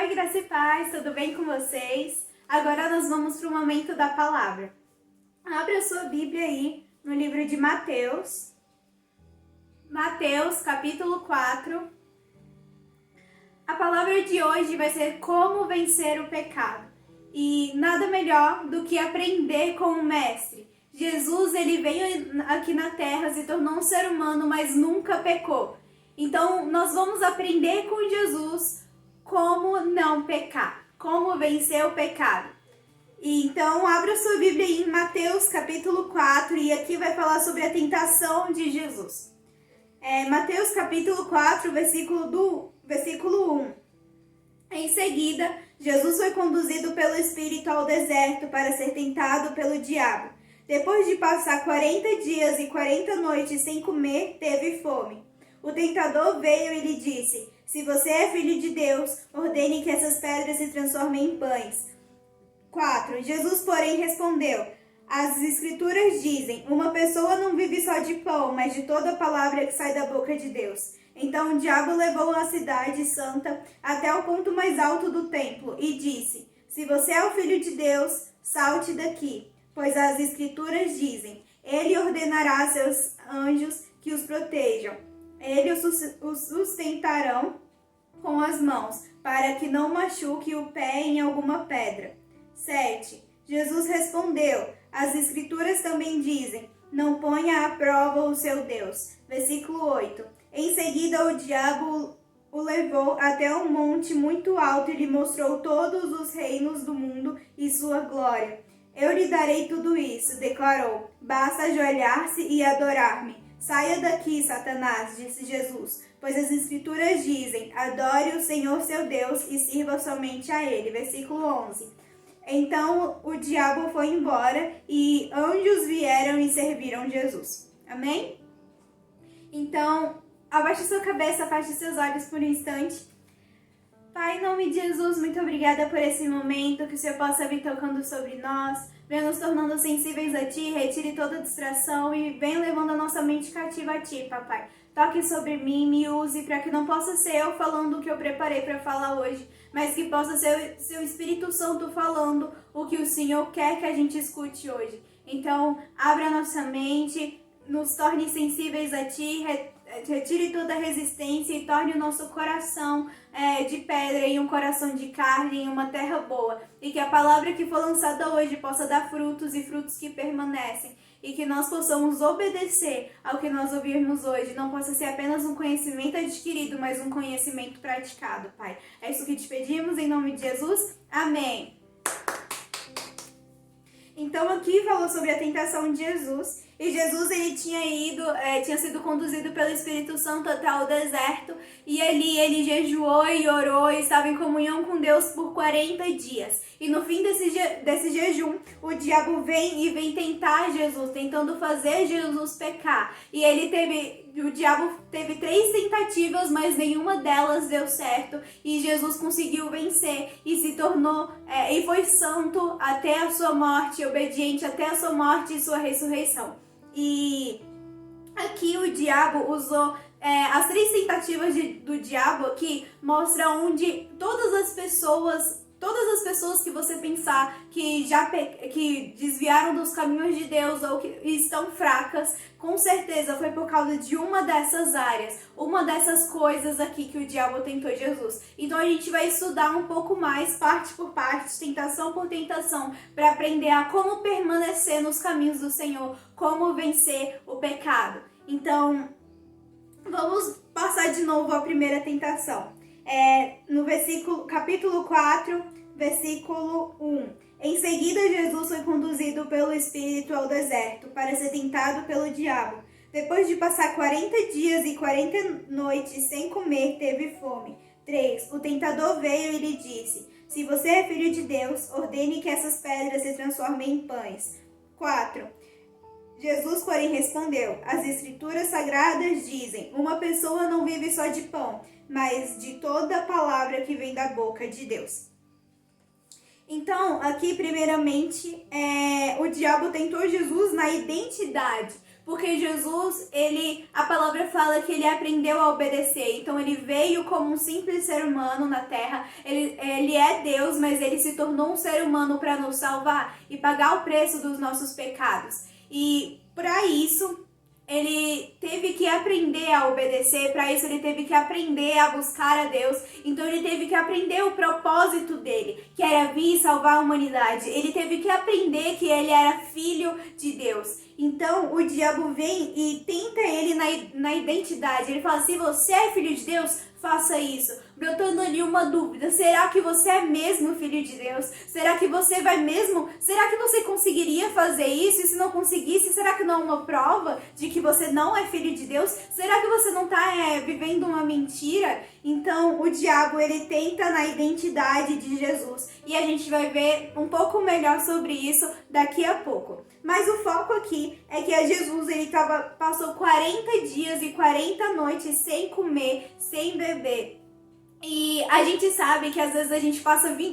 Oi, graça e paz, tudo bem com vocês? Agora nós vamos para o momento da palavra. Abre a sua Bíblia aí no livro de Mateus. Mateus, capítulo 4. A palavra de hoje vai ser como vencer o pecado. E nada melhor do que aprender com o Mestre. Jesus, ele veio aqui na terra, se tornou um ser humano, mas nunca pecou. Então, nós vamos aprender com Jesus como não pecar, como vencer o pecado. Então, abra sua Bíblia aí em Mateus capítulo 4 e aqui vai falar sobre a tentação de Jesus. Mateus capítulo 4, versículo 1. Em seguida, Jesus foi conduzido pelo Espírito ao deserto para ser tentado pelo diabo. Depois de passar 40 dias e 40 noites sem comer, teve fome. O tentador veio e lhe disse: se você é filho de Deus, ordene que essas pedras se transformem em pães. 4. Jesus, porém, respondeu: as Escrituras dizem, uma pessoa não vive só de pão, mas de toda a palavra que sai da boca de Deus. Então o diabo levou a cidade santa até o ponto mais alto do templo e disse: se você é o filho de Deus, salte daqui, pois as Escrituras dizem, ele ordenará a seus anjos que os protejam. Eles os sustentarão com as mãos, para que não machuque o pé em alguma pedra. 7. Jesus respondeu: as Escrituras também dizem, não ponha à prova o seu Deus. Versículo 8. Em seguida o diabo o levou até um monte muito alto e lhe mostrou todos os reinos do mundo e sua glória. Eu lhe darei tudo isso, declarou. Basta ajoelhar-se e adorar-me. Saia daqui, Satanás, disse Jesus, pois as Escrituras dizem, adore o Senhor seu Deus e sirva somente a Ele. Versículo 11. Então o diabo foi embora e anjos vieram e serviram Jesus. Amém? Então, abaixe sua cabeça, feche seus olhos por um instante. Pai, em nome de Jesus, muito obrigada por esse momento, que o Senhor possa vir tocando sobre nós, venha nos tornando sensíveis a Ti, retire toda distração e venha levando a nossa mente cativa a Ti, Papai. Toque sobre mim, me use para que não possa ser eu falando o que eu preparei para falar hoje, mas que possa ser o Seu Espírito Santo falando o que o Senhor quer que a gente escute hoje. Então, abra a nossa mente, nos torne sensíveis a Ti, retire toda a resistência e torne o nosso coração de pedra em um coração de carne, em uma terra boa. E que a palavra que for lançada hoje possa dar frutos e frutos que permanecem. E que nós possamos obedecer ao que nós ouvirmos hoje. Não possa ser apenas um conhecimento adquirido, mas um conhecimento praticado, Pai. É isso que te pedimos em nome de Jesus. Amém. Então aqui falou sobre a tentação de Jesus. E Jesus ele tinha sido conduzido pelo Espírito Santo até o deserto. E ali ele jejuou e orou e estava em comunhão com Deus por 40 dias. E no fim desse jejum, o diabo vem tentar Jesus, tentando fazer Jesus pecar. E o diabo teve 3 tentativas, mas nenhuma delas deu certo. E Jesus conseguiu vencer e se tornou, e foi santo até a sua morte, obediente até a sua morte e sua ressurreição. E aqui o diabo usou as 3 tentativas do diabo aqui mostram onde todas as pessoas que você pensar que desviaram dos caminhos de Deus ou que estão fracas, com certeza foi por causa de uma dessas áreas, uma dessas coisas aqui que o diabo tentou Jesus. Então a gente vai estudar um pouco mais, parte por parte, tentação por tentação, para aprender a como permanecer nos caminhos do Senhor, como vencer o pecado. Então, vamos passar de novo a primeira tentação. No capítulo 4, versículo 1. Em seguida, Jesus foi conduzido pelo Espírito ao deserto para ser tentado pelo diabo. Depois de passar 40 dias e 40 noites sem comer, teve fome. 3. O tentador veio e lhe disse: se você é filho de Deus, ordene que essas pedras se transformem em pães. 4. Jesus, porém, respondeu: as Escrituras Sagradas dizem, uma pessoa não vive só de pão, mas de toda a palavra que vem da boca de Deus. Então, aqui, primeiramente, o diabo tentou Jesus na identidade, Porque Jesus, a palavra fala que ele aprendeu a obedecer. Então ele veio como um simples ser humano na terra. Ele é Deus, mas ele se tornou um ser humano para nos salvar e pagar o preço dos nossos pecados. E para isso, ele teve que aprender a obedecer, para isso ele teve que aprender a buscar a Deus. Então ele teve que aprender o propósito dele, que era vir e salvar a humanidade. Ele teve que aprender que ele era filho de Deus. Então o diabo vem e tenta ele na identidade. Ele fala, se você é filho de Deus, faça isso. Brotando ali uma dúvida, será que você é mesmo filho de Deus? Será que você vai mesmo? Será que você conseguiria fazer isso? E se não conseguisse, será que não é uma prova de que você não é filho de Deus? Será que você não está vivendo uma mentira? Então o diabo, ele tenta na identidade de Jesus. E a gente vai ver um pouco melhor sobre isso daqui a pouco. Mas o foco aqui é que Jesus, ele passou 40 dias e 40 noites sem comer, sem beber. E a gente sabe que às vezes a gente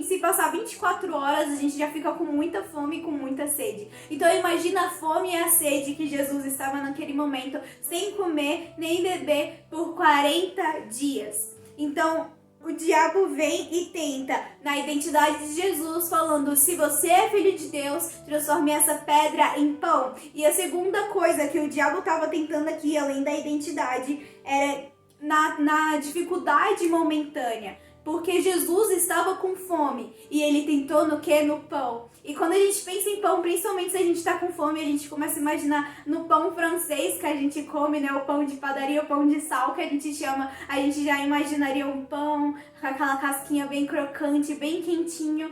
se passar 24 horas, a gente já fica com muita fome e com muita sede. Então imagina a fome e a sede que Jesus estava naquele momento, sem comer nem beber por 40 dias. Então o diabo vem e tenta na identidade de Jesus, falando, se você é filho de Deus, transforme essa pedra em pão. E a segunda coisa que o diabo estava tentando aqui, além da identidade, era na dificuldade momentânea. Porque Jesus estava com fome e ele tentou no quê? No pão. E quando a gente pensa em pão, principalmente se a gente está com fome, a gente começa a imaginar no pão francês que a gente come, né? O pão de padaria, o pão de sal que a gente chama. A gente já imaginaria um pão com aquela casquinha bem crocante, bem quentinho,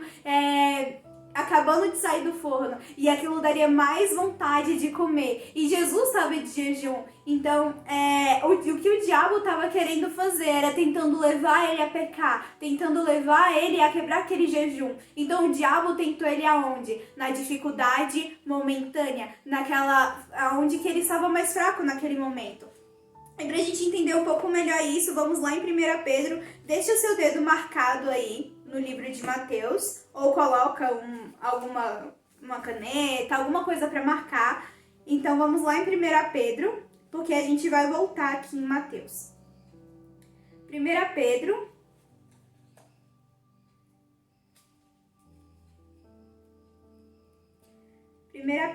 acabando de sair do forno. E aquilo daria mais vontade de comer. E Jesus estava de jejum. Então, o que o diabo estava querendo fazer era tentando levar ele a pecar, tentando levar ele a quebrar aquele jejum. Então, o diabo tentou ele aonde? Na dificuldade momentânea, aonde que ele estava mais fraco naquele momento. E pra gente entender um pouco melhor isso, vamos lá em 1 Pedro. Deixa o seu dedo marcado aí no livro de Mateus, ou coloca uma caneta, alguma coisa para marcar. Então vamos lá em 1 Pedro, porque a gente vai voltar aqui em Mateus. 1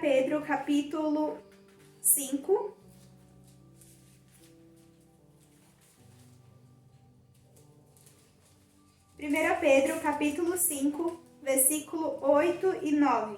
Pedro, capítulo 5. 1 Pedro, capítulo 5, versículo 8 e 9.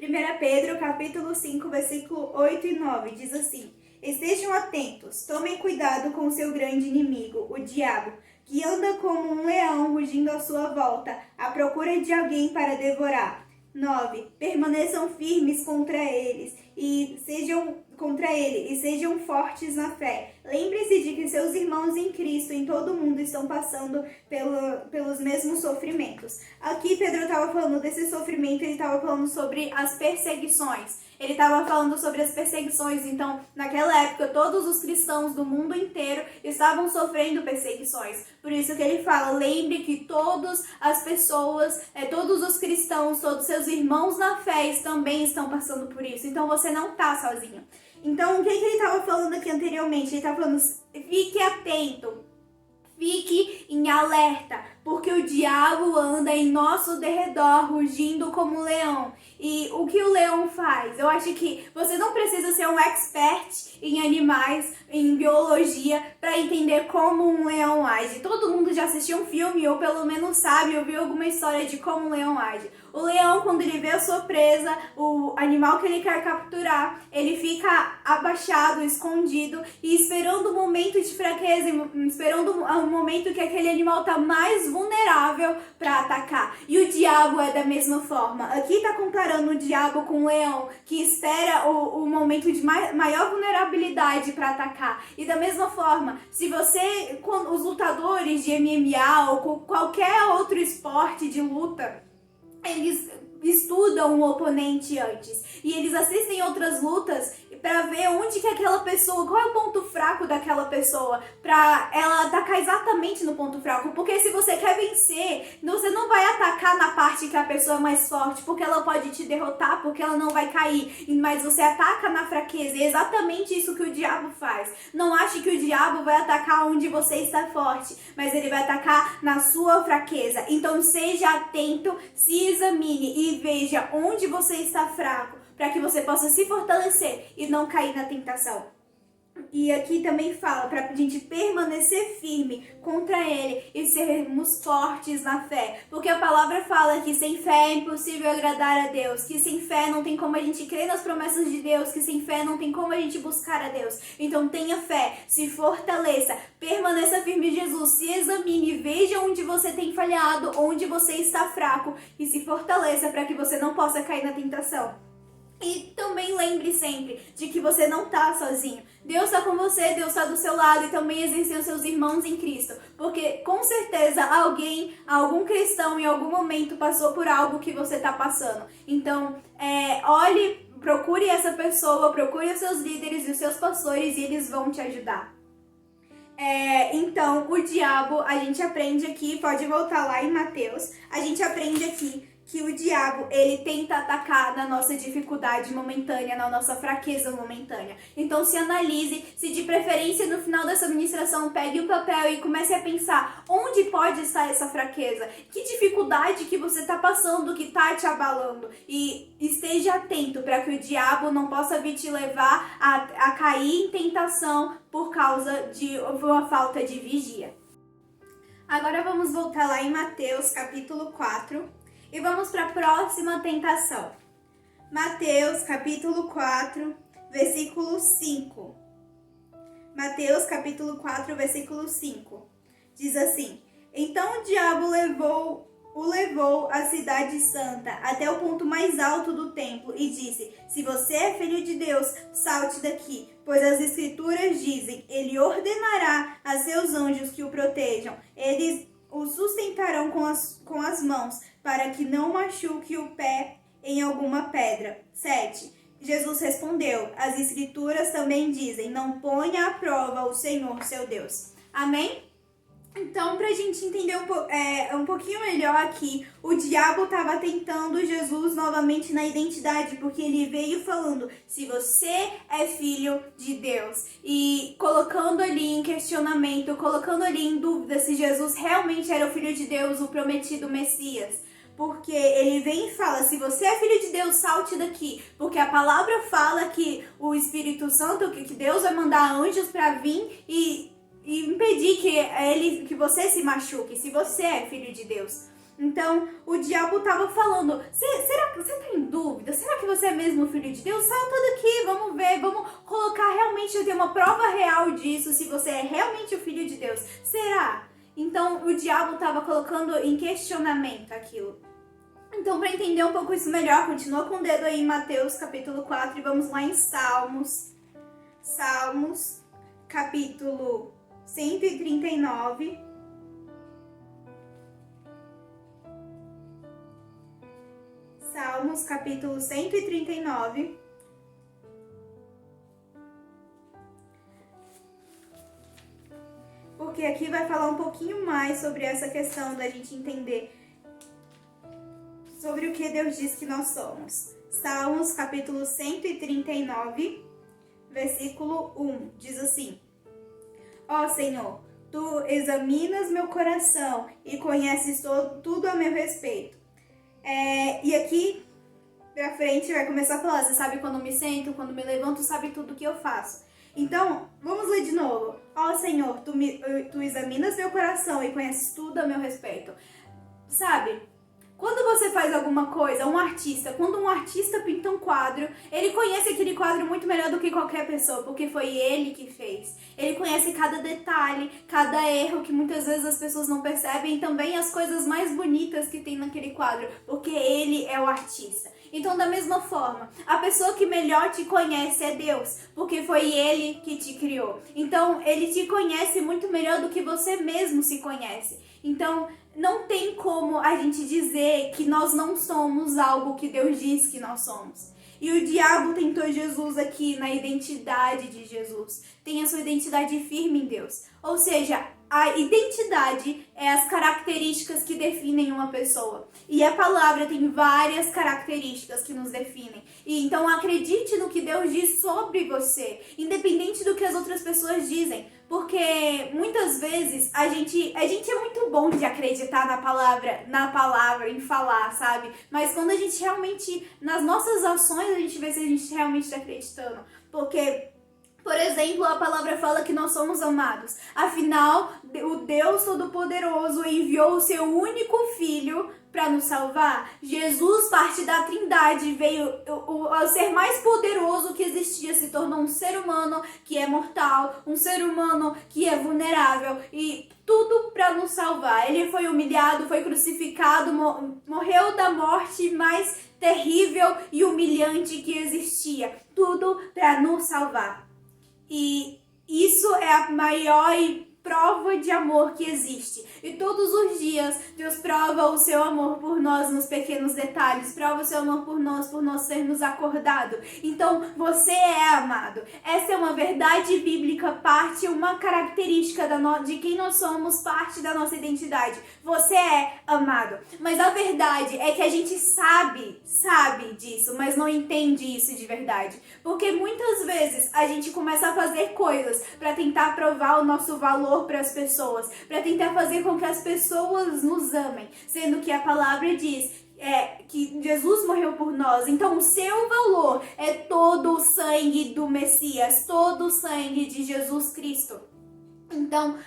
1 Pedro, capítulo 5, versículo 8 e 9, diz assim: estejam atentos, tomem cuidado com o seu grande inimigo, o diabo, que anda como um leão rugindo à sua volta, à procura de alguém para devorar. 9. Permaneçam firmes contra ele e sejam fortes na fé. Lembre-se de que seus irmãos em Cristo em todo o mundo estão passando pelos mesmos sofrimentos. Aqui Pedro estava falando desse sofrimento, ele estava falando sobre as perseguições. Ele estava falando sobre as perseguições. Então, naquela época, todos os cristãos do mundo inteiro estavam sofrendo perseguições. Por isso que ele fala, lembre que todas as pessoas, todos os cristãos, todos seus irmãos na fé também estão passando por isso. Então, você não está sozinho. Então, o que ele estava falando aqui anteriormente? Ele estava falando, fique atento, fique em alerta, porque o diabo anda em nosso derredor, rugindo como um leão. E o que o leão faz? Eu acho que você não precisa ser um expert em animais, em biologia, para entender como um leão age. Todo mundo já assistiu um filme, ou pelo menos sabe, ouviu alguma história de como um leão age. O leão, quando ele vê a sua presa, o animal que ele quer capturar, ele fica abaixado, escondido e esperando o momento de fraqueza, esperando o momento que aquele animal está mais vulnerável para atacar. E o diabo é da mesma forma. Aqui está comparando o diabo com o leão, que espera o momento de maior vulnerabilidade para atacar. E da mesma forma, se você, os lutadores de MMA ou qualquer outro esporte de luta, eles estudam o oponente antes. E eles assistem outras lutas pra ver onde que aquela pessoa, qual é o ponto fraco daquela pessoa, pra ela atacar exatamente no ponto fraco. Porque se você quer vencer, você não vai atacar na parte que a pessoa é mais forte, porque ela pode te derrotar, porque ela não vai cair. Mas você ataca na fraqueza. E é exatamente isso que o diabo faz. Não ache que o diabo vai atacar onde você está forte, mas ele vai atacar na sua fraqueza. Então seja atento, se examine e veja onde você está fraco, para que você possa se fortalecer e não cair na tentação. E aqui também fala para a gente permanecer firme contra ele e sermos fortes na fé. Porque a palavra fala que sem fé é impossível agradar a Deus. Que sem fé não tem como a gente crer nas promessas de Deus. Que sem fé não tem como a gente buscar a Deus. Então tenha fé, se fortaleça, permaneça firme em Jesus. Se examine, veja onde você tem falhado, onde você está fraco. E se fortaleça para que você não possa cair na tentação. E também lembre sempre de que você não está sozinho. Deus está com você, Deus está do seu lado e também existem os seus irmãos em Cristo. Porque com certeza algum cristão em algum momento passou por algo que você está passando. Então, olhe, procure essa pessoa, procure os seus líderes e os seus pastores e eles vão te ajudar. Então, o diabo, a gente aprende aqui, pode voltar lá em Mateus, a gente aprende aqui que o diabo, ele tenta atacar na nossa dificuldade momentânea, na nossa fraqueza momentânea. Então se analise, se de preferência no final dessa ministração pegue o papel e comece a pensar onde pode estar essa fraqueza, que dificuldade que você está passando, que está te abalando. E esteja atento para que o diabo não possa vir te levar a cair em tentação por causa de uma falta de vigia. Agora vamos voltar lá em Mateus capítulo 4. E vamos para a próxima tentação. Mateus capítulo 4, versículo 5. Mateus capítulo 4, versículo 5. Diz assim: Então o diabo o levou à cidade santa, até o ponto mais alto do templo, e disse: Se você é filho de Deus, salte daqui, pois as escrituras dizem: Ele ordenará a seus anjos que o protejam. Eles o sustentarão com as mãos, para que não machuque o pé em alguma pedra. 7. Jesus respondeu: As escrituras também dizem: Não ponha à prova o Senhor, seu Deus. Amém? Então, para a gente entender um pouquinho melhor aqui, o diabo estava tentando Jesus novamente na identidade, porque ele veio falando: se você é filho de Deus, e colocando ali em questionamento, colocando ali em dúvida se Jesus realmente era o filho de Deus, o prometido Messias. Porque ele vem e fala: se você é filho de Deus, salte daqui. Porque a palavra fala que o Espírito Santo, que Deus vai mandar anjos para vir e impedir que você se machuque, se você é filho de Deus. Então, o diabo estava falando: será que você está em dúvida? Será que você é mesmo filho de Deus? Salta daqui, vamos ver, vamos colocar realmente, ter uma prova real disso, se você é realmente o filho de Deus. Será? Então, o diabo estava colocando em questionamento aquilo. Então, para entender um pouco isso melhor, continua com o dedo aí em Mateus capítulo 4 e vamos lá em Salmos. Salmos, capítulo 139. Salmos, capítulo 139. Porque aqui vai falar um pouquinho mais sobre essa questão da gente entender sobre o que Deus diz que nós somos. Salmos, capítulo 139, versículo 1, diz assim: Ó Senhor, Tu examinas meu coração e conheces tudo a meu respeito. E aqui pra frente vai começar a falar: você sabe quando me sento, quando me levanto, sabe tudo que eu faço. Então, vamos ler de novo. Ó Senhor, tu examinas meu coração e conheces tudo a meu respeito. Sabe? Quando você faz alguma coisa, quando um artista pinta um quadro, ele conhece aquele quadro muito melhor do que qualquer pessoa, porque foi ele que fez. Ele conhece cada detalhe, cada erro que muitas vezes as pessoas não percebem, e também as coisas mais bonitas que tem naquele quadro, porque ele é o artista. Então, da mesma forma, a pessoa que melhor te conhece é Deus, porque foi Ele que te criou. Então, Ele te conhece muito melhor do que você mesmo se conhece. Então, não tem como a gente dizer que nós não somos algo que Deus diz que nós somos. E o diabo tentou Jesus aqui na identidade de Jesus. Tem a sua identidade firme em Deus. Ou seja, a identidade é as características que definem uma pessoa. E a palavra tem várias características que nos definem. E então acredite no que Deus diz sobre você, independente do que as outras pessoas dizem. Porque muitas vezes a gente é muito bom de acreditar na palavra, em falar, sabe? Mas quando a gente realmente, nas nossas ações, a gente vê se a gente realmente está acreditando. Porque, por exemplo, a palavra fala que nós somos amados. Afinal, o Deus Todo-Poderoso enviou o seu único Filho para nos salvar. Jesus, parte da Trindade, veio o ser mais poderoso que existia, se tornou um ser humano que é mortal, um ser humano que é vulnerável e tudo para nos salvar. Ele foi humilhado, foi crucificado, morreu da morte mais terrível e humilhante que existia. Tudo para nos salvar. E isso é a maior prova de amor que existe. E todos os dias Deus prova o seu amor por nós nos pequenos detalhes, prova o seu amor por nós sermos acordados. Então você é amado. Essa é uma verdade bíblica, uma característica de quem nós somos, parte da nossa identidade. Você é amado. Mas a verdade é que a gente sabe disso, mas não entende isso de verdade. Porque muitas vezes a gente começa a fazer coisas para tentar provar o nosso valor para as pessoas, para tentar fazer com que as pessoas nos amem, sendo que a palavra diz que Jesus morreu por nós. Então o seu valor é todo o sangue do Messias, todo o sangue de Jesus Cristo. Então,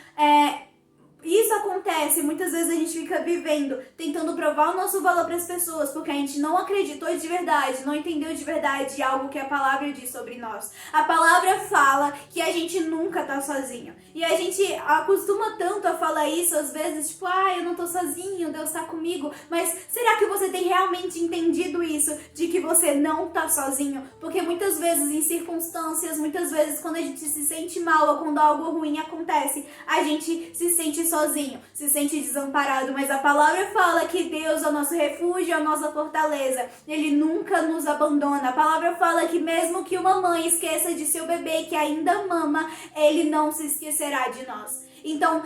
isso acontece, muitas vezes a gente fica vivendo, tentando provar o nosso valor para as pessoas, porque a gente não acreditou de verdade, não entendeu de verdade algo que a palavra diz sobre nós. A palavra fala que a gente nunca tá sozinho. E a gente acostuma tanto a falar isso, às vezes, tipo, eu não tô sozinho, Deus tá comigo. Mas será que você tem realmente entendido isso, de que você não tá sozinho? Porque muitas vezes em circunstâncias, muitas vezes quando a gente se sente mal ou quando algo ruim acontece, a gente se sente sozinho, se sente desamparado, mas a palavra fala que Deus é o nosso refúgio, é a nossa fortaleza. Ele nunca nos abandona. A palavra fala que mesmo que uma mãe esqueça de seu bebê que ainda mama, ele não se esquecerá de nós. Então,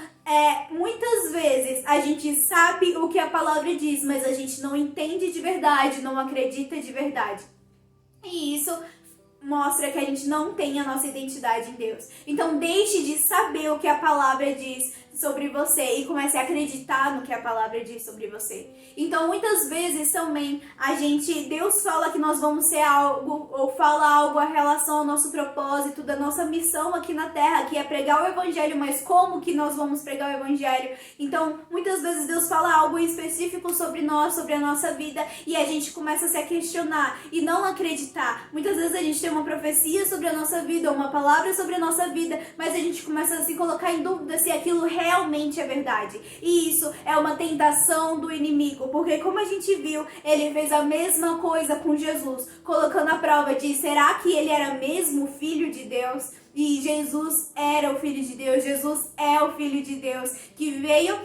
muitas vezes a gente sabe o que a palavra diz, mas a gente não entende de verdade, não acredita de verdade. E isso mostra que a gente não tem a nossa identidade em Deus. Então deixe de saber o que a palavra diz sobre você e comece a acreditar no que a palavra diz sobre você. Então muitas vezes também Deus fala que nós vamos ser algo, ou fala algo a relação ao nosso propósito, da nossa missão aqui na terra, que é pregar o evangelho, mas como que nós vamos pregar o evangelho? Então muitas vezes Deus fala algo específico sobre nós, sobre a nossa vida, e a gente começa a se questionar e não acreditar. Muitas vezes a gente tem uma profecia sobre a nossa vida, uma palavra sobre a nossa vida, mas a gente começa a se colocar em dúvida se aquilo realmente é verdade. E isso é uma tentação do inimigo, porque como a gente viu, ele fez a mesma coisa com Jesus, colocando a prova de será que ele era mesmo filho de Deus? E Jesus era o filho de Deus, Jesus é o filho de Deus, que veio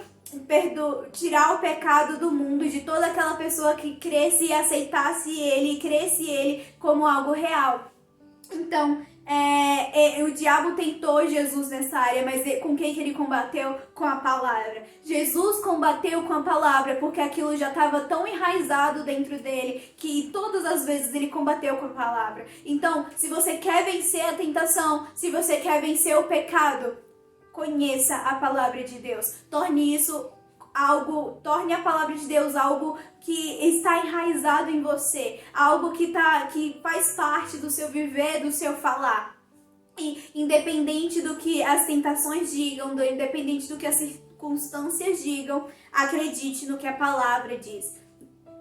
tirar o pecado do mundo, de toda aquela pessoa que cresce e aceitasse ele, e cresce ele como algo real. Então, o diabo tentou Jesus nessa área, mas com quem que ele combateu? Com a palavra. Jesus combateu com a palavra, porque aquilo já estava tão enraizado dentro dele, que todas as vezes ele combateu com a palavra. Então, se você quer vencer a tentação, se você quer vencer o pecado, conheça a palavra de Deus. Torne a palavra de Deus algo que está enraizado em você, algo que faz parte do seu viver, do seu falar. E independente do que as tentações digam, independente do que as circunstâncias digam, acredite no que a palavra diz.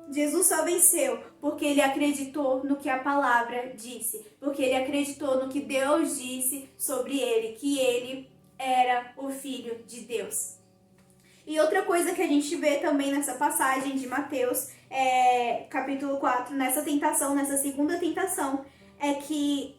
Jesus só venceu porque ele acreditou no que a palavra disse, porque ele acreditou no que Deus disse sobre ele, que ele era o Filho de Deus. E outra coisa que a gente vê também nessa passagem de Mateus, capítulo 4, nessa segunda tentação, é que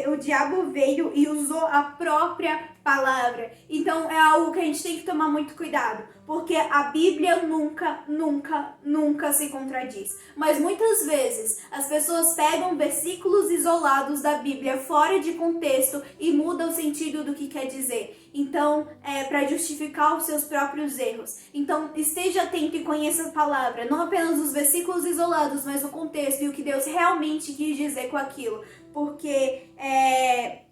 o diabo veio e usou a própria palavra. Então é algo que a gente tem que tomar muito cuidado, porque a Bíblia nunca se contradiz. Mas muitas vezes as pessoas pegam versículos isolados da Bíblia fora de contexto e mudam o sentido do que quer dizer. Então, para justificar os seus próprios erros. Então, esteja atento e conheça a palavra, não apenas os versículos isolados, mas o contexto e o que Deus realmente quis dizer com aquilo. Porque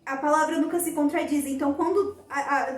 a palavra nunca se contradiz. Então, quando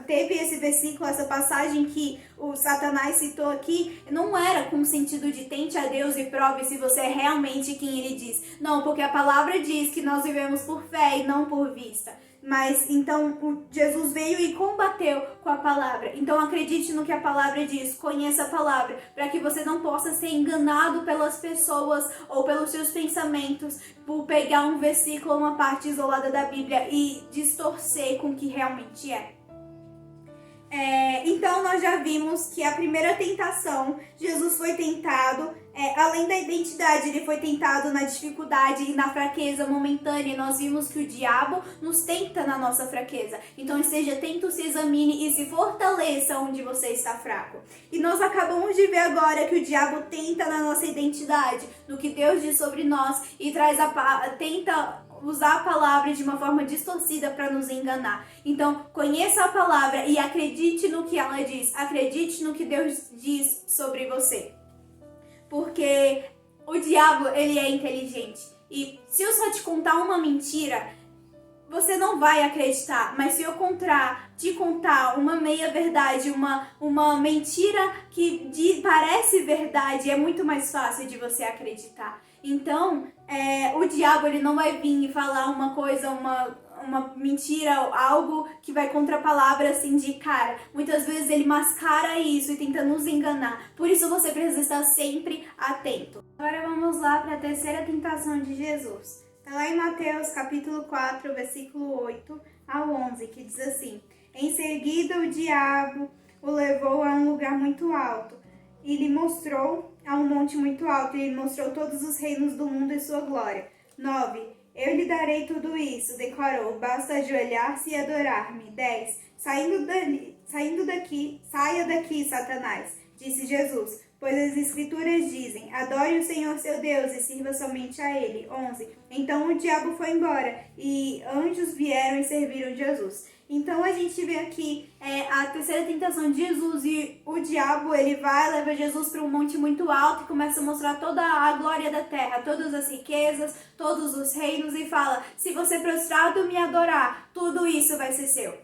teve esse versículo, essa passagem que o Satanás citou aqui, não era com o sentido de tente a Deus e prove se você é realmente quem ele diz. Não, porque a palavra diz que nós vivemos por fé e não por vista. Mas, então, Jesus veio e combateu com a palavra. Então, acredite no que a palavra diz, conheça a palavra, para que você não possa ser enganado pelas pessoas ou pelos seus pensamentos, por pegar um versículo ou uma parte isolada da Bíblia e distorcer com o que realmente é. Então, nós já vimos que a primeira tentação, Jesus foi tentado, além da identidade, ele foi tentado na dificuldade e na fraqueza momentânea. Nós vimos que o diabo nos tenta na nossa fraqueza. Então, esteja atento, se examine e se fortaleça onde você está fraco. E nós acabamos de ver agora que o diabo tenta na nossa identidade, no que Deus diz sobre nós, e tenta usar a palavra de uma forma distorcida para nos enganar. Então, conheça a palavra e acredite no que ela diz. Acredite no que Deus diz sobre você. Porque o diabo, ele é inteligente. E se eu só te contar uma mentira, você não vai acreditar. Mas se eu te contar uma meia-verdade, uma mentira que parece verdade, é muito mais fácil de você acreditar. Então, o diabo, ele não vai vir e falar uma coisa, uma mentira, algo que vai contra a palavra assim de cara. Muitas vezes ele mascara isso e tenta nos enganar. Por isso você precisa estar sempre atento. Agora vamos lá para a terceira tentação de Jesus. Está lá em Mateus capítulo 4, versículo 8 ao 11, que diz assim: Em seguida o diabo o levou a um lugar muito alto e lhe mostrou a um monte muito alto e lhe mostrou todos os reinos do mundo e sua glória. 9. Eu lhe darei tudo isso, declarou, basta ajoelhar-se e adorar-me. 10. Saia daqui, Satanás, disse Jesus, pois as Escrituras dizem, adore o Senhor seu Deus e sirva somente a Ele. 11. Então o diabo foi embora e anjos vieram e serviram Jesus. Então a gente vê aqui a terceira tentação de Jesus e o diabo, ele leva Jesus para um monte muito alto e começa a mostrar toda a glória da terra, todas as riquezas, todos os reinos e fala, se você prostrado me adorar, tudo isso vai ser seu.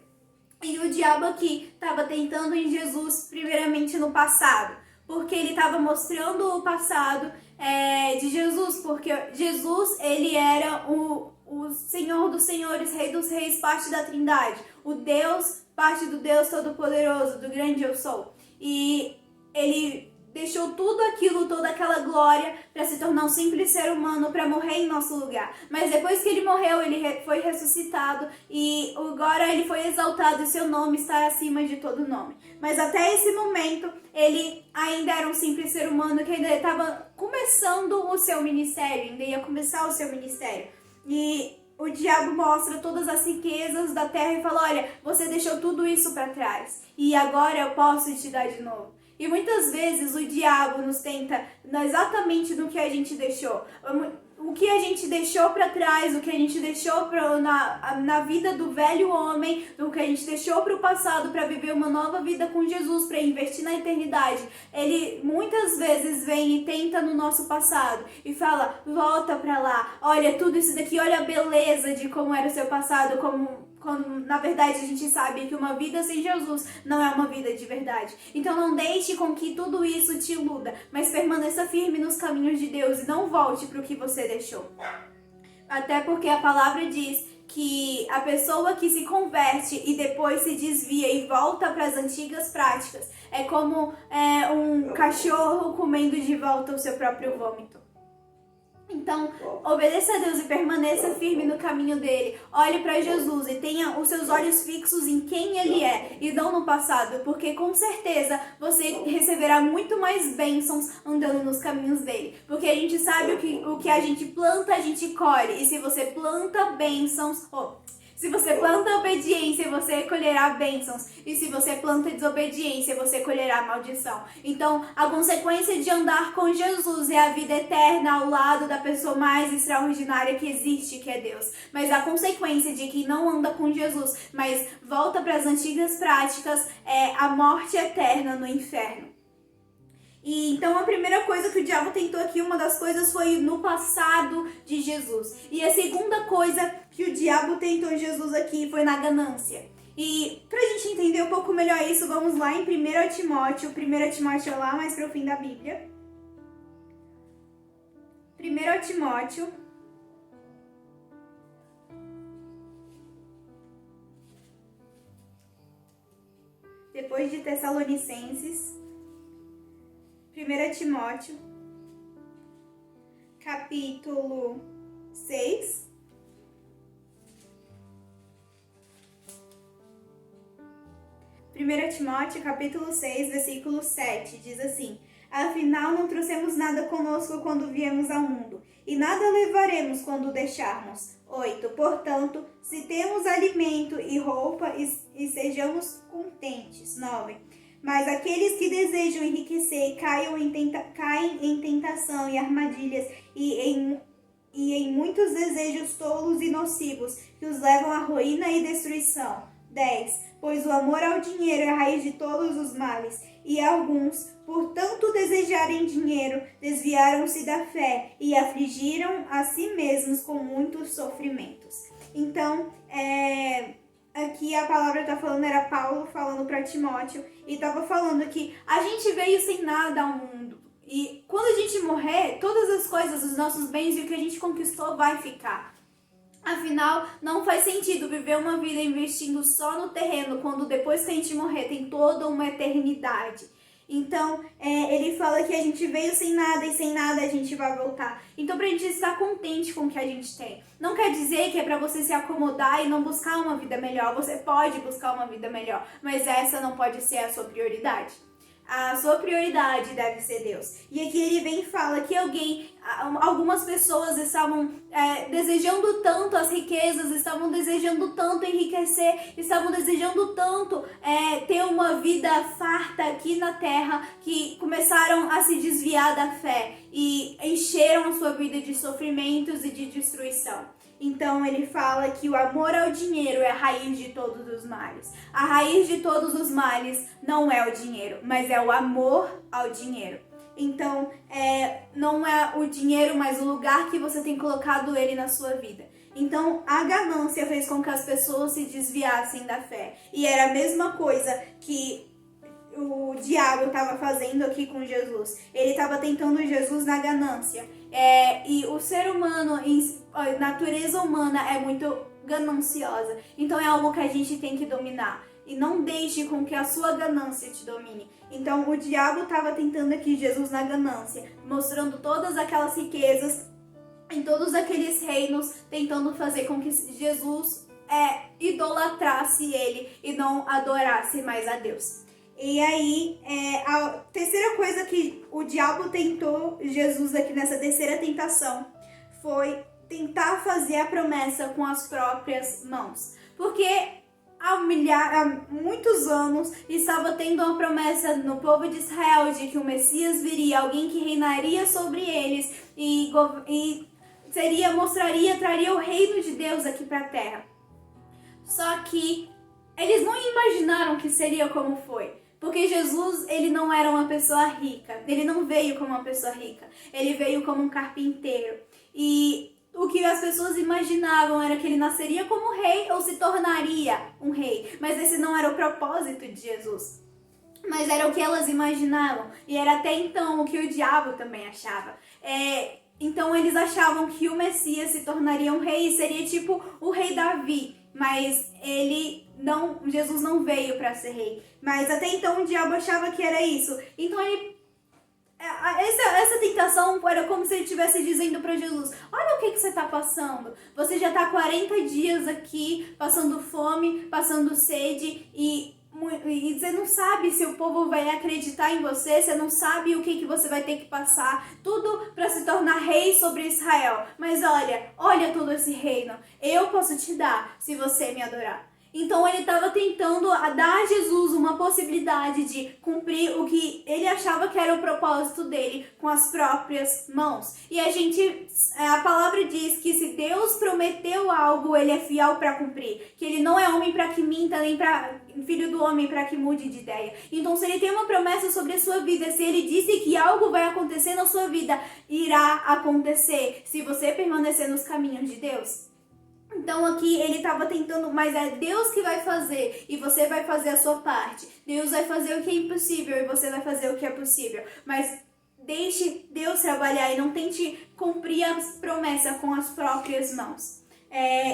E o diabo aqui estava tentando em Jesus primeiramente no passado, porque ele estava mostrando o passado de Jesus, porque Jesus, ele era o Senhor dos Senhores, Rei dos Reis, parte da Trindade, o Deus, parte do Deus Todo-Poderoso, do grande eu sou. E ele deixou tudo aquilo, toda aquela glória para se tornar um simples ser humano, para morrer em nosso lugar. Mas depois que ele morreu, ele foi ressuscitado e agora ele foi exaltado e seu nome está acima de todo nome. Mas até esse momento, ele ainda era um simples ser humano que ainda estava começando o seu ministério, ainda ia começar o seu ministério. E o diabo mostra todas as riquezas da terra e fala, olha, você deixou tudo isso para trás e agora eu posso te dar de novo. E muitas vezes o diabo nos tenta exatamente no que a gente deixou. O que a gente deixou para trás, o que a gente deixou na vida do velho homem, o que a gente deixou para o passado para viver uma nova vida com Jesus, para investir na eternidade. Ele muitas vezes vem e tenta no nosso passado e fala, volta para lá, olha tudo isso daqui, olha a beleza de como era o seu passado, quando na verdade a gente sabe que uma vida sem Jesus não é uma vida de verdade. Então não deixe com que tudo isso te iluda, mas permaneça firme nos caminhos de Deus e não volte para o que você deixou. Até porque a palavra diz que a pessoa que se converte e depois se desvia e volta para as antigas práticas é como um cachorro comendo de volta o seu próprio vômito. Então, obedeça a Deus e permaneça firme no caminho dele. Olhe para Jesus e tenha os seus olhos fixos em quem ele é e não no passado, porque com certeza você receberá muito mais bênçãos andando nos caminhos dele. Porque a gente sabe o que a gente planta, a gente colhe. E se você planta bênçãos, Se você planta obediência, você colherá bênçãos. E se você planta desobediência, você colherá maldição. Então, a consequência de andar com Jesus é a vida eterna ao lado da pessoa mais extraordinária que existe, que é Deus. Mas a consequência de quem não anda com Jesus, mas volta para as antigas práticas, é a morte eterna no inferno. E então a primeira coisa que o diabo tentou aqui, uma das coisas foi no passado de Jesus. E a segunda coisa que o diabo tentou em Jesus aqui foi na ganância. E pra gente entender um pouco melhor isso, vamos lá em 1 Timóteo. 1 Timóteo é lá mais pro fim da Bíblia. 1 Timóteo. Depois de Tessalonicenses. 1 Timóteo, capítulo 6. Timóteo, capítulo 6, versículo 7, diz assim: afinal, não trouxemos nada conosco quando viemos ao mundo, e nada levaremos quando o deixarmos. 8. Portanto, se temos alimento e roupa, e sejamos contentes. 9. Mas aqueles que desejam enriquecer caem em tentação e armadilhas e em muitos desejos tolos e nocivos que os levam à ruína e destruição. 10. Pois o amor ao dinheiro é a raiz de todos os males, e alguns, por tanto desejarem dinheiro, desviaram-se da fé e afligiram a si mesmos com muitos sofrimentos. Então, aqui a palavra está falando, era Paulo falando para Timóteo, e estava falando que a gente veio sem nada ao mundo. E quando a gente morrer, todas as coisas, os nossos bens e o que a gente conquistou vai ficar. Afinal, não faz sentido viver uma vida investindo só no terreno, quando depois que a gente morrer tem toda uma eternidade. Então, ele fala que a gente veio sem nada e sem nada a gente vai voltar. Então, pra gente estar contente com o que a gente tem. Não quer dizer que é pra você se acomodar e não buscar uma vida melhor. Você pode buscar uma vida melhor, mas essa não pode ser a sua prioridade. A sua prioridade deve ser Deus. E aqui ele vem e fala que algumas pessoas estavam desejando tanto as riquezas, estavam desejando tanto enriquecer, estavam desejando tanto ter uma vida farta aqui na terra, que começaram a se desviar da fé e encheram a sua vida de sofrimentos e de destruição. Então ele fala que o amor ao dinheiro é a raiz de todos os males. A raiz de todos os males não é o dinheiro, mas é o amor ao dinheiro. Então, não é o dinheiro, mas o lugar que você tem colocado ele na sua vida. Então, a ganância fez com que as pessoas se desviassem da fé. E era a mesma coisa que o diabo estava fazendo aqui com Jesus. Ele estava tentando Jesus na ganância. E o ser humano, a natureza humana é muito gananciosa. Então é algo que a gente tem que dominar. E não deixe com que a sua ganância te domine. Então o diabo estava tentando aqui Jesus na ganância, mostrando todas aquelas riquezas em todos aqueles reinos, tentando fazer com que Jesus idolatrasse ele e não adorasse mais a Deus. E aí, a terceira coisa que o diabo tentou Jesus aqui nessa terceira tentação foi tentar fazer a promessa com as próprias mãos. Porque há muitos anos estava tendo uma promessa no povo de Israel de que o Messias viria, alguém que reinaria sobre eles e traria o reino de Deus aqui para a terra. Só que eles não imaginaram que seria como foi. Porque Jesus, ele não era uma pessoa rica, ele não veio como uma pessoa rica, ele veio como um carpinteiro. E o que as pessoas imaginavam era que ele nasceria como rei ou se tornaria um rei. Mas esse não era o propósito de Jesus. Mas era o que elas imaginavam. E era até então o que o diabo também achava. Então eles achavam que o Messias se tornaria um rei e seria tipo o rei Davi. Mas Jesus não veio para ser rei. Mas até então o diabo achava que era isso. Então essa tentação era como se ele estivesse dizendo para Jesus: olha o que você está passando. Você já está 40 dias aqui, passando fome, passando sede, e e você não sabe se o povo vai acreditar em você, você não sabe o que você vai ter que passar, tudo para se tornar rei sobre Israel. Mas olha todo esse reino, eu posso te dar se você me adorar. Então ele estava tentando dar a Jesus uma possibilidade de cumprir o que ele achava que era o propósito dele com as próprias mãos. E a palavra diz que se Deus prometeu algo, ele é fiel para cumprir. Que ele não é homem para que minta, nem filho do homem para que mude de ideia. Então se ele tem uma promessa sobre a sua vida, se ele disse que algo vai acontecer na sua vida, irá acontecer se você permanecer nos caminhos de Deus. Então aqui ele estava tentando, mas é Deus que vai fazer e você vai fazer a sua parte. Deus vai fazer o que é impossível e você vai fazer o que é possível. Mas deixe Deus trabalhar e não tente cumprir a promessa com as próprias mãos.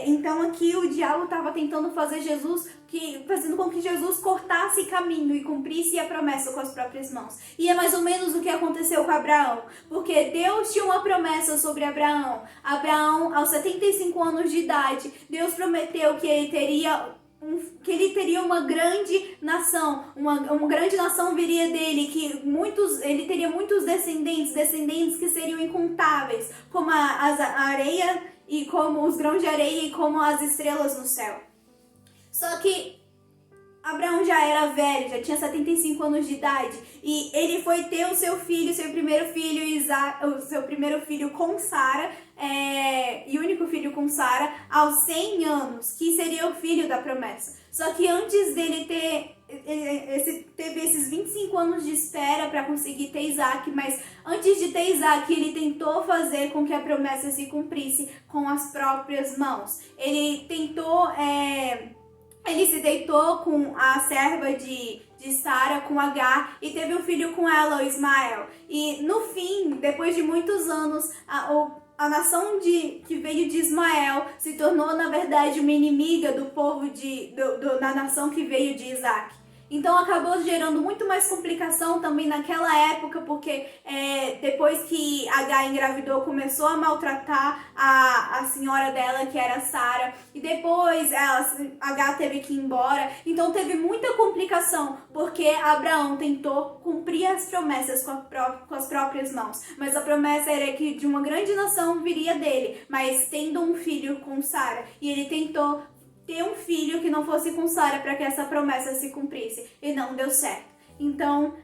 Então aqui o diabo estava tentando fazendo com que Jesus cortasse caminho e cumprisse a promessa com as próprias mãos. E é mais ou menos o que aconteceu com Abraão, porque Deus tinha uma promessa sobre Abraão. Abraão, aos 75 anos de idade, Deus prometeu que ele teria uma grande nação, uma grande nação viria dele, que ele teria muitos descendentes que seriam incontáveis, como a areia e como os grãos de areia e como as estrelas no céu. Só que Abraão já era velho, já tinha 75 anos de idade, e ele foi ter o seu primeiro filho Isaac, o seu primeiro filho com Sara, e único filho com Sara, aos 100 anos, que seria o filho da promessa. Só que antes dele teve esses 25 anos de espera para conseguir ter Isaac, mas antes de ter Isaac, ele tentou fazer com que a promessa se cumprisse com as próprias mãos. Ele se deitou com a serva de Sara, com Agar, e teve um filho com ela, o Ismael. E no fim, depois de muitos anos, a nação que veio de Ismael se tornou, na verdade, uma inimiga do povo da nação que veio de Isaac. Então acabou gerando muito mais complicação também naquela época, porque depois que Agar engravidou, começou a maltratar a senhora dela, que era Sara, e depois Agar teve que ir embora. Então teve muita complicação, porque Abraão tentou cumprir as promessas com as próprias mãos. Mas a promessa era que de uma grande nação viria dele, mas tendo um filho com Sara, e ele tentou ter um filho que não fosse com Sara para que essa promessa se cumprisse, e não deu certo. Então,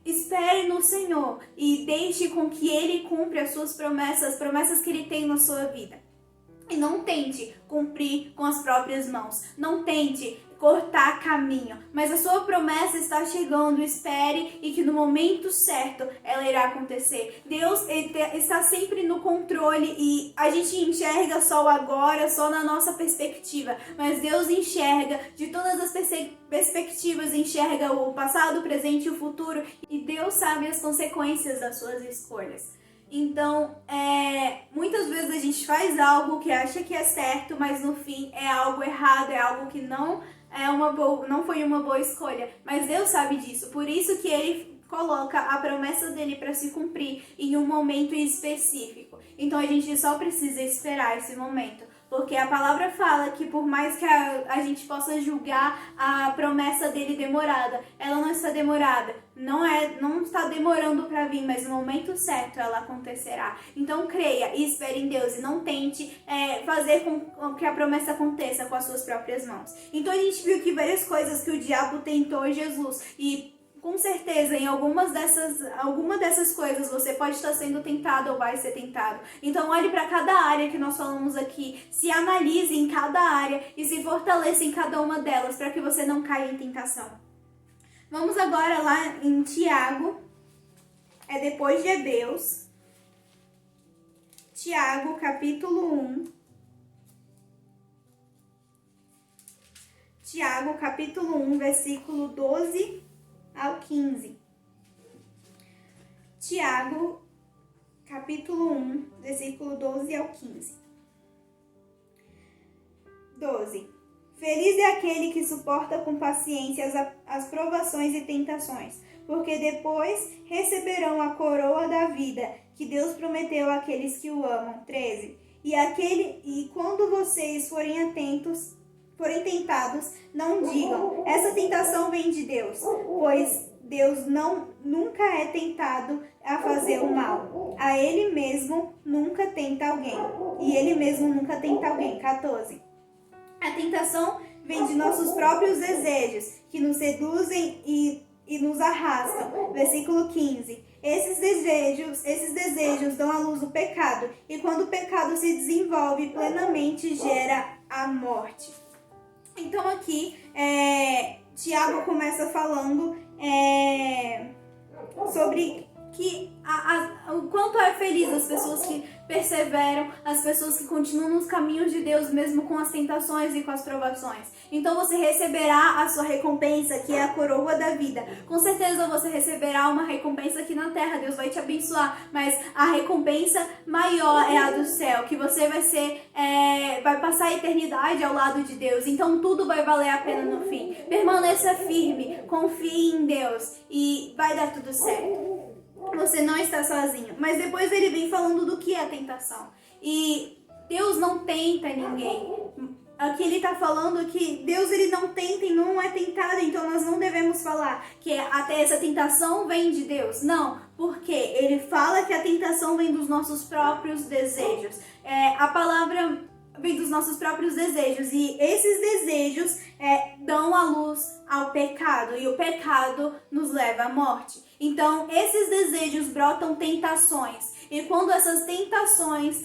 espere no Senhor e deixe com que Ele cumpra as suas promessas, as promessas que Ele tem na sua vida. E não tente cumprir com as próprias mãos, não tente cortar caminho, mas a sua promessa está chegando, espere, e que no momento certo ela irá acontecer. Deus está sempre no controle, e a gente enxerga só o agora, só na nossa perspectiva, mas Deus enxerga de todas as perspectivas, enxerga o passado, o presente e o futuro, e Deus sabe as consequências das suas escolhas. Então, muitas vezes a gente faz algo que acha que é certo, mas no fim é algo errado, é algo que não foi uma boa escolha. Mas Deus sabe disso, por isso que Ele coloca a promessa dele para se cumprir em um momento específico. Então a gente só precisa esperar esse momento. Porque a palavra fala que por mais que a gente possa julgar a promessa dele demorada, ela não está demorada, não está demorando para vir, mas no momento certo ela acontecerá. Então creia e espere em Deus, e não tente fazer com que a promessa aconteça com as suas próprias mãos. Então a gente viu que várias coisas que o diabo tentou Jesus, e com certeza, em alguma dessas coisas você pode estar sendo tentado ou vai ser tentado. Então olhe para cada área que nós falamos aqui, se analise em cada área e se fortaleça em cada uma delas para que você não caia em tentação. Vamos agora lá em Tiago, depois de Hebreus, Tiago capítulo 1. Tiago capítulo 1, versículo 12 ao 15. Tiago, capítulo 1, versículo 12 ao 15. 12. Feliz é aquele que suporta com paciência as provações e tentações, porque depois receberão a coroa da vida que Deus prometeu àqueles que o amam. 13. E quando vocês forem forem tentados, não digam, essa tentação vem de Deus, pois Deus nunca é tentado a fazer o mal. A Ele mesmo nunca tenta alguém. E Ele mesmo nunca tenta alguém. 14. A tentação vem de nossos próprios desejos, que nos seduzem e nos arrastam. Versículo 15. Esses desejos dão à luz o pecado, e quando o pecado se desenvolve plenamente, gera a morte. Então aqui, Tiago começa falando sobre que o quanto é feliz as pessoas que perseveram, as pessoas que continuam nos caminhos de Deus, mesmo com as tentações e com as provações. Então você receberá a sua recompensa, que é a coroa da vida. Com certeza você receberá uma recompensa aqui na terra, Deus vai te abençoar, mas a recompensa maior é a do céu, que você vai passar a eternidade ao lado de Deus. Então tudo vai valer a pena no fim. Permaneça firme, confie em Deus e vai dar tudo certo. Você não está sozinho. Mas depois ele vem falando do que é a tentação. E Deus não tenta ninguém. Aqui ele está falando que Deus ele não tenta e não é tentado. Então nós não devemos falar que até essa tentação vem de Deus. Não, porque ele fala que a tentação vem dos nossos próprios desejos. A palavra vem dos nossos próprios desejos. E esses desejos dão a luz ao pecado. E o pecado nos leva à morte. Então, esses desejos brotam tentações. E quando essas tentações,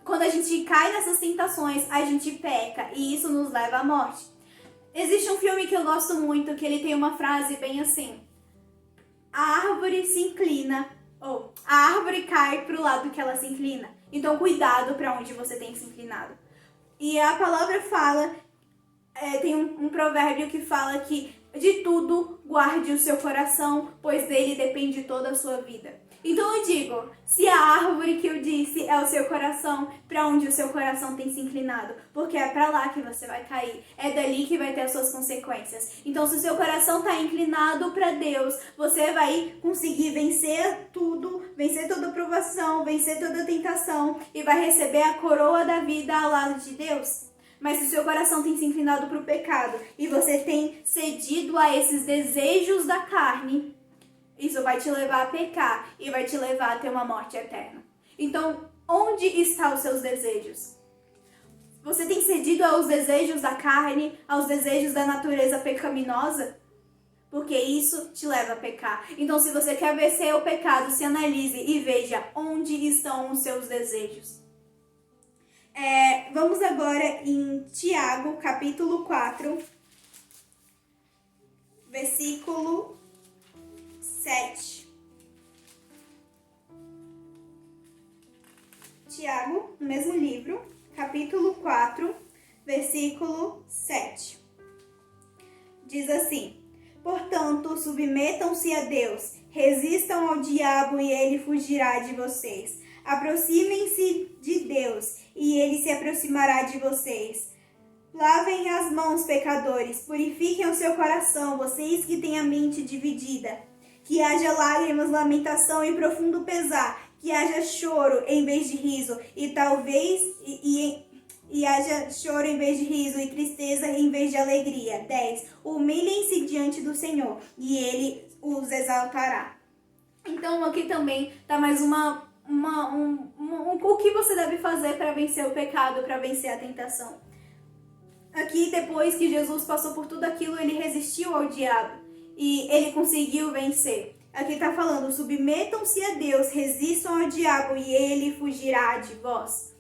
quando a gente cai nessas tentações, a gente peca. E isso nos leva à morte. Existe um filme que eu gosto muito, que ele tem uma frase bem assim. A árvore se inclina, ou a árvore cai para o lado que ela se inclina. Então, cuidado para onde você tem se inclinado. E a palavra fala, tem um provérbio que fala que de tudo guarde o seu coração, pois dele depende toda a sua vida. Então eu digo, se a árvore que eu disse é o seu coração, para onde o seu coração tem se inclinado? Porque é para lá que você vai cair, é dali que vai ter as suas consequências. Então se o seu coração está inclinado para Deus, você vai conseguir vencer tudo, vencer toda provação, vencer toda tentação e vai receber a coroa da vida ao lado de Deus. Mas se o seu coração tem se inclinado para o pecado e você tem cedido a esses desejos da carne, isso vai te levar a pecar e vai te levar a ter uma morte eterna. Então, onde estão os seus desejos? Você tem cedido aos desejos da carne, aos desejos da natureza pecaminosa? Porque isso te leva a pecar. Então, se você quer vencer o pecado, se analise e veja onde estão os seus desejos. Vamos agora em Tiago, capítulo 4, versículo 7. Tiago, no mesmo livro, capítulo 4, versículo 7. Diz assim: portanto, submetam-se a Deus, resistam ao diabo e ele fugirá de vocês. Aproximem-se de Deus e ele se aproximará de vocês. Lavem as mãos, pecadores, purifiquem o seu coração, vocês que têm a mente dividida. Que haja lágrimas, lamentação e profundo pesar, que haja choro em vez de riso, e haja choro em vez de riso e tristeza em vez de alegria. 10. Humilhem-se diante do Senhor e ele os exaltará. Então aqui também está mais o que você deve fazer para vencer o pecado, para vencer a tentação. Aqui, depois que Jesus passou por tudo aquilo, ele resistiu ao diabo e ele conseguiu vencer. Aqui está falando, submetam-se a Deus, resistam ao diabo e ele fugirá de vós.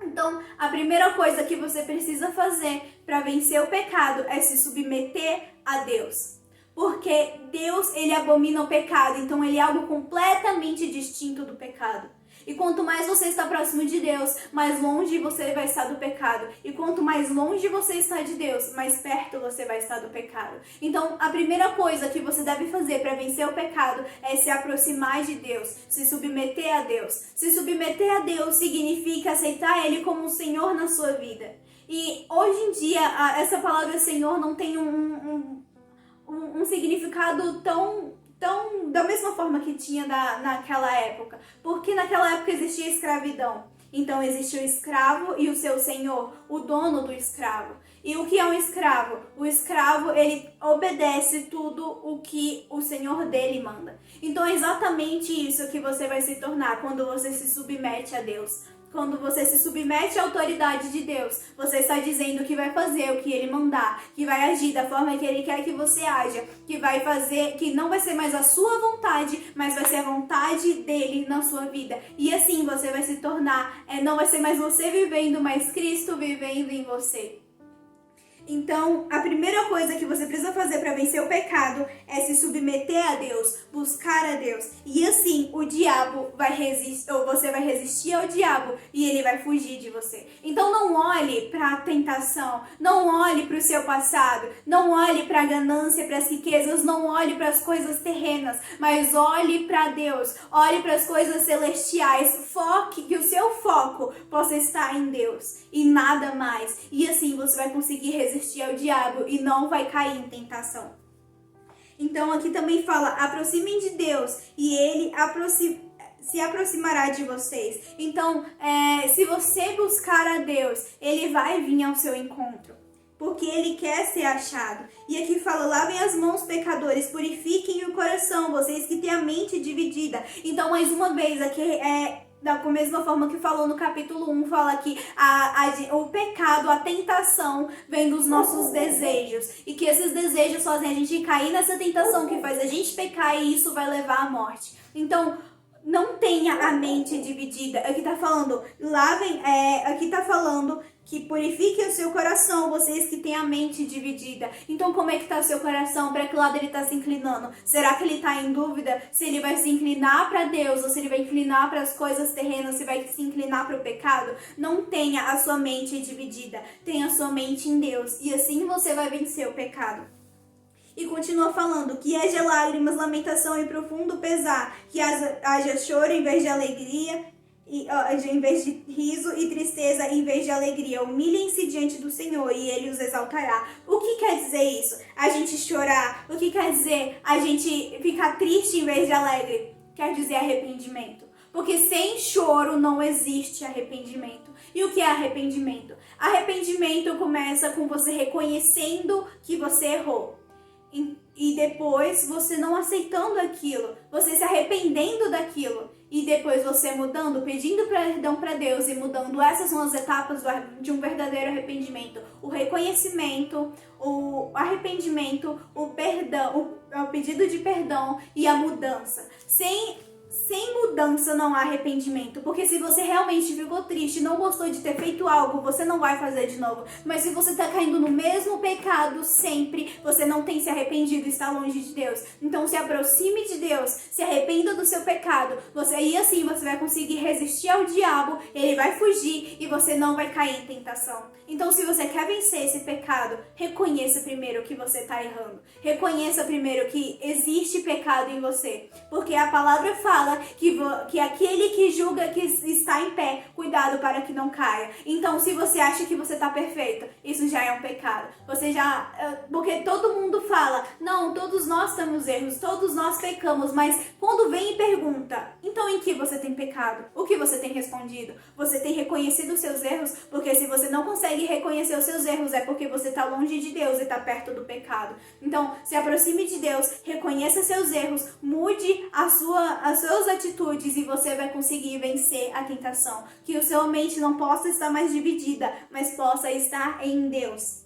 Então, a primeira coisa que você precisa fazer para vencer o pecado é se submeter a Deus. Porque Deus, ele abomina o pecado, então ele é algo completamente distinto do pecado. E quanto mais você está próximo de Deus, mais longe você vai estar do pecado. E quanto mais longe você está de Deus, mais perto você vai estar do pecado. Então, a primeira coisa que você deve fazer para vencer o pecado é se aproximar de Deus, se submeter a Deus. Se submeter a Deus significa aceitar Ele como o Senhor na sua vida. E hoje em dia, essa palavra Senhor não tem um significado tão da mesma forma que tinha naquela época, porque naquela época existia escravidão. Então existe o escravo e o seu senhor, o dono do escravo. E o que é um escravo? O escravo, ele obedece tudo o que o senhor dele manda. Então é exatamente isso que você vai se tornar quando você se submete a Deus. Quando você se submete à autoridade de Deus, você está dizendo que vai fazer o que Ele mandar, que vai agir da forma que Ele quer que você haja, que vai fazer, que não vai ser mais a sua vontade, mas vai ser a vontade dele na sua vida. E assim você vai se tornar, não vai ser mais você vivendo, mas Cristo vivendo em você. Então, a primeira coisa que você precisa fazer para vencer o pecado é se submeter a Deus, buscar a Deus. E assim, o diabo vai resistir, ou você vai resistir ao diabo e ele vai fugir de você. Então, não olhe para a tentação, não olhe para o seu passado, não olhe para a ganância, para as riquezas, não olhe para as coisas terrenas, mas olhe para Deus, olhe para as coisas celestiais. Foque, que o seu foco possa estar em Deus e nada mais. E assim você vai conseguir resistir ao diabo e não vai cair em tentação. Então aqui também fala, aproximem de Deus e Ele se aproximará de vocês. Então, se você buscar a Deus, Ele vai vir ao seu encontro, porque Ele quer ser achado. E aqui fala, lavem as mãos, pecadores, purifiquem o coração, vocês que têm a mente dividida. Então, mais uma vez, aqui da mesma forma que falou no capítulo 1, fala que o pecado, a tentação vem dos nossos desejos. E que esses desejos fazem a gente cair nessa tentação que faz a gente pecar e isso vai levar à morte. Então, não tenha a mente dividida. Aqui tá falando, aqui tá falando que purifique o seu coração, vocês que têm a mente dividida. Então, como é que tá o seu coração? Para que lado ele tá se inclinando? Será que ele tá em dúvida se ele vai se inclinar para Deus ou se ele vai inclinar para as coisas terrenas, se vai se inclinar para o pecado? Não tenha a sua mente dividida, tenha a sua mente em Deus e assim você vai vencer o pecado. E continua falando que haja lágrimas, lamentação e profundo pesar, que haja choro em vez de alegria, em vez de riso e tristeza em vez de alegria. Humilhem-se diante do Senhor e Ele os exaltará. O que quer dizer isso? A gente chorar. O que quer dizer a gente ficar triste em vez de alegre? Quer dizer arrependimento. Porque sem choro não existe arrependimento. E o que é arrependimento? Arrependimento começa com você reconhecendo que você errou. E depois você não aceitando aquilo, você se arrependendo daquilo e depois você mudando, pedindo perdão para Deus e mudando. Essas são as etapas de um verdadeiro arrependimento: o reconhecimento, o arrependimento, o perdão, o pedido de perdão e a mudança. Sem mudança não há arrependimento, porque se você realmente ficou triste, não gostou de ter feito algo, você não vai fazer de novo. Mas se você está caindo no mesmo pecado sempre, você não tem se arrependido e está longe de Deus. Então se aproxime de Deus, se arrependa do seu pecado, e assim você vai conseguir resistir ao diabo, ele vai fugir e você não vai cair em tentação. Então se você quer vencer esse pecado, reconheça primeiro que você está errando. Reconheça primeiro que existe pecado em você, porque a palavra fala que aquele que julga que está em pé, cuidado para que não caia. Então, se você acha que você está perfeito, isso já é um pecado. Porque todo mundo fala, não, todos nós temos erros, todos nós pecamos, mas quando vem e pergunta, então em que você tem pecado? O que você tem respondido? Você tem reconhecido os seus erros? Porque se você não consegue reconhecer os seus erros, é porque você está longe de Deus e está perto do pecado. Então, se aproxime de Deus, reconheça seus erros, mude as suas atitudes e você vai conseguir vencer a tentação. Que a sua mente não possa estar mais dividida, mas possa estar em Deus.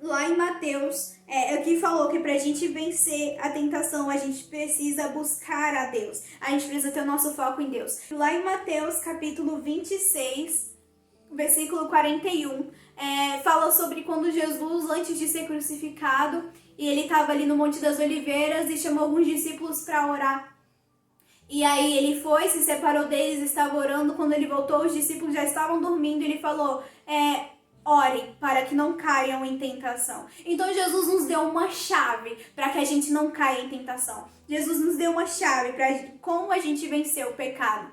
Lá em Mateus, aqui falou que pra gente vencer a tentação, a gente precisa buscar a Deus. A gente precisa ter o nosso foco em Deus. Lá em Mateus, capítulo 26, versículo 41, fala sobre quando Jesus, antes de ser crucificado, e ele estava ali no Monte das Oliveiras e chamou alguns discípulos para orar. E aí ele foi, se separou deles, estava orando. Quando ele voltou, os discípulos já estavam dormindo. Ele falou, orem para que não caiam em tentação. Então Jesus nos deu uma chave para que a gente não caia em tentação. Jesus nos deu uma chave para como a gente vencer o pecado.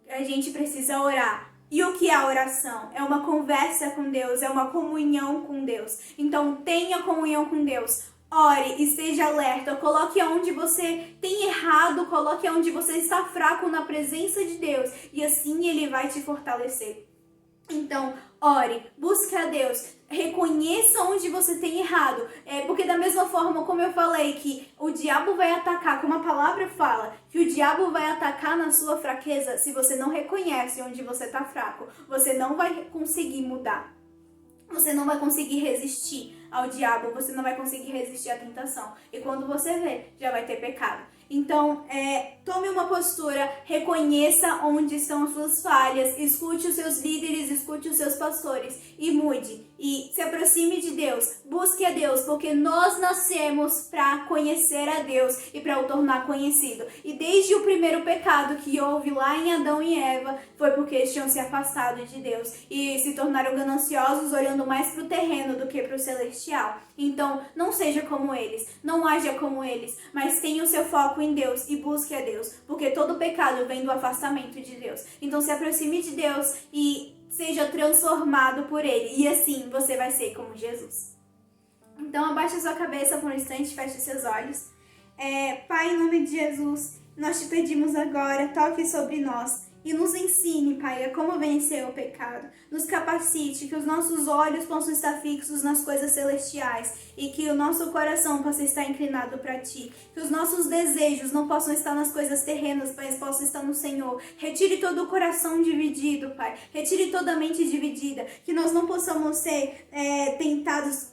A gente precisa orar. E o que é a oração? É uma conversa com Deus, é uma comunhão com Deus. Então tenha comunhão com Deus. ore, esteja alerta, coloque aonde você tem errado, coloque aonde você está fraco na presença de Deus, e assim Ele vai te fortalecer. Então, ore, busque a Deus, reconheça onde você tem errado, porque da mesma forma como eu falei que o diabo vai atacar, como a palavra fala, que o diabo vai atacar na sua fraqueza, se você não reconhece onde você está fraco, você não vai conseguir mudar. Você não vai conseguir resistir ao diabo, você não vai conseguir resistir à tentação. E quando você vê, já vai ter pecado. Então, tome uma postura, reconheça onde estão as suas falhas, escute os seus líderes, escute os seus pastores e mude. E se aproxime de Deus, busque a Deus, porque nós nascemos para conhecer a Deus e para o tornar conhecido. E desde o primeiro pecado que houve lá em Adão e Eva, foi porque eles tinham se afastado de Deus e se tornaram gananciosos, olhando mais para o terreno do que para o celestial. Então, não seja como eles, não haja como eles, mas tenha o seu foco em Deus e busque a Deus, porque todo pecado vem do afastamento de Deus. Então, se aproxime de Deus e seja transformado por Ele, e assim você vai ser como Jesus. Então, abaixe a sua cabeça por um instante, feche seus olhos. Pai, em nome de Jesus, nós te pedimos agora, toque sobre nós e nos ensine, Pai, a como vencer o pecado. Nos capacite, que os nossos olhos possam estar fixos nas coisas celestiais e que o nosso coração possa estar inclinado para Ti. Que os nossos desejos não possam estar nas coisas terrenas, mas possam estar no Senhor. Retire todo o coração dividido, Pai. Retire toda a mente dividida. Que nós não possamos ser tentados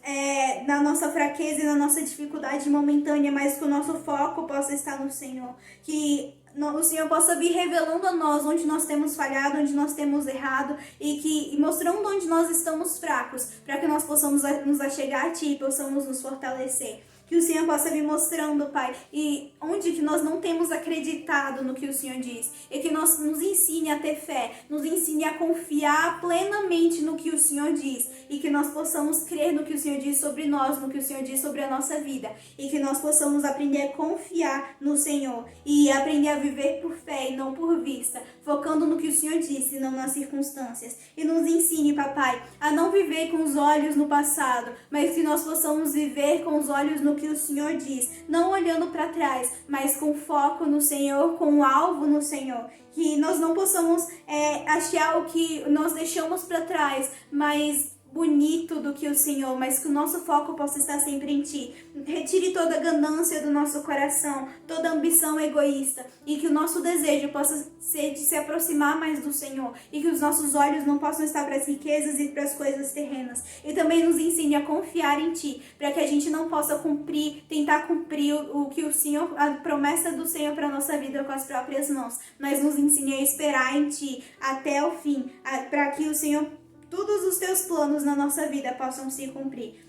na nossa fraqueza e na nossa dificuldade momentânea, mas que o nosso foco possa estar no Senhor. Que o Senhor possa vir revelando a nós onde nós temos falhado, onde nós temos errado e mostrando onde nós estamos fracos, para que nós possamos nos achegar a Ti e possamos nos fortalecer. Que o Senhor possa vir mostrando, Pai, e onde que nós não temos acreditado no que o Senhor diz. E que nos ensine a ter fé, nos ensine a confiar plenamente no que o Senhor diz. E que nós possamos crer no que o Senhor diz sobre nós, no que o Senhor diz sobre a nossa vida. E que nós possamos aprender a confiar no Senhor. E aprender a viver por fé e não por vista. Focando no que o Senhor disse, não nas circunstâncias. E nos ensine, Papai, a não viver com os olhos no passado, mas que nós possamos viver com os olhos no que o Senhor diz, não olhando para trás, mas com foco no Senhor, com o alvo no Senhor. Que nós não possamos achar o que nós deixamos para trás, mas bonito do que o Senhor, mas que o nosso foco possa estar sempre em Ti. Retire toda a ganância do nosso coração, toda a ambição egoísta, e que o nosso desejo possa ser de se aproximar mais do Senhor, e que os nossos olhos não possam estar para as riquezas e para as coisas terrenas. E também nos ensine a confiar em Ti, para que a gente não possa tentar cumprir o que o Senhor, a promessa do Senhor para a nossa vida com as próprias mãos, mas nos ensine a esperar em Ti até o fim, para que o Senhor, todos os Teus planos na nossa vida possam se cumprir.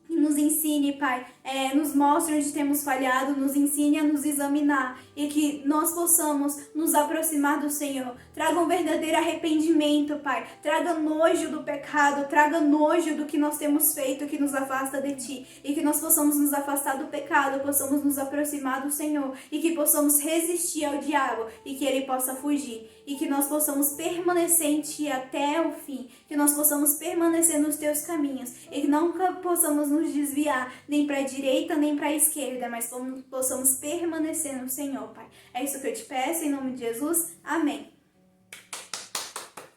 E nos ensine, Pai, nos mostre onde temos falhado, nos ensine a nos examinar e que nós possamos nos aproximar do Senhor. Traga um verdadeiro arrependimento, Pai. Traga nojo do pecado, traga nojo do que nós temos feito que nos afasta de Ti. E que nós possamos nos afastar do pecado, possamos nos aproximar do Senhor e que possamos resistir ao diabo e que ele possa fugir. E que nós possamos permanecer em Ti até o fim. Que nós possamos permanecer nos Teus caminhos e que nunca possamos nos desviar nem para a direita nem para a esquerda, mas possamos permanecer no Senhor, Pai. É isso que eu te peço em nome de Jesus. Amém.